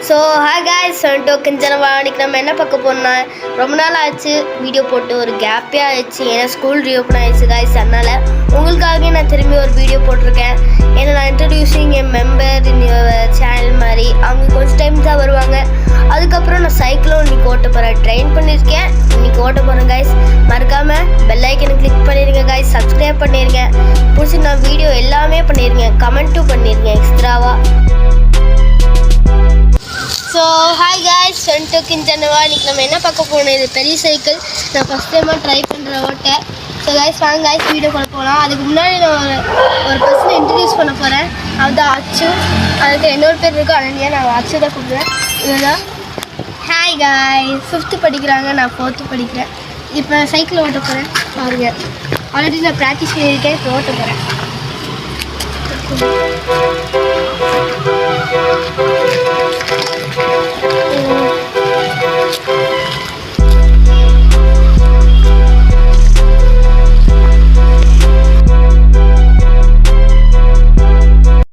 So hi guys கிஞ்சனவா அன்றைக்கி நம்ம என்ன பார்க்க போகிறோம்னா ரொம்ப நாள் ஆச்சு வீடியோ போட்டு ஒரு கேப்பே ஆயிடுச்சு. ஏன்னா ஸ்கூல் ரீஓப்பன் ஆயிடுச்சு காய்ஸ். அதனால் உங்களுக்காகவே நான் திரும்பி ஒரு வீடியோ போட்டிருக்கேன். ஏன்னா நான் இன்ட்ரடியூசிங் என் மெம்பர் இன் சேனல் மாதிரி அவங்க கொஞ்சம் டைம் தான் வருவாங்க. அதுக்கப்புறம் நான் சைக்கிளும் இன்றைக்கி ஓட்ட போகிறேன், ட்ரெயின் பண்ணியிருக்கேன், இன்றைக்கி ஓட்ட போகிறேன் காய்ஸ். மறக்காமல் பெல் ஐக்கனை கிளிக் பண்ணிடுங்க காய்ஸ், சப்ஸ்கிரைப் பண்ணிடுங்க, பிடிச்சி நான் வீடியோ எல்லாமே பண்ணிடுங்க, கமெண்ட்டும் பண்ணிடுங்க எக்ஸ்ட்ராவாக. ஸோ ஹாய் காய்ஸ், கிஞ்சனவா இன்றைக்கி நம்ம என்ன பார்க்க போகணும், இது பெரிய சைக்கிள் நான் ஃபஸ்ட் டைமாக ட்ரை பண்ணுற ஓட்டை. ஸோ காய்ஸ் வாங்க காய்ஸ் வீடியோ பண்ண போகலாம். அதுக்கு முன்னாடி நான் ஒரு பர்சனை இன்ட்ரடியூஸ் பண்ண போகிறேன். அதுதான் அச்சு. அதுக்கு இன்னொரு பேர் இருக்கும், அதனால நான் அச்சு தான் கூப்பிடுவேன். இதுதான் ஹாய் காய்ஸ், 5th படிக்கிறாங்க, நான் 4th படிக்கிறேன். இப்போ சைக்கிள் ஓட்ட போகிறேன் பாருங்க. ஆல்ரெடி நான் ப்ராக்டிஸ் பண்ணியிருக்கேன், இப்போ ஓட்ட போகிறேன்.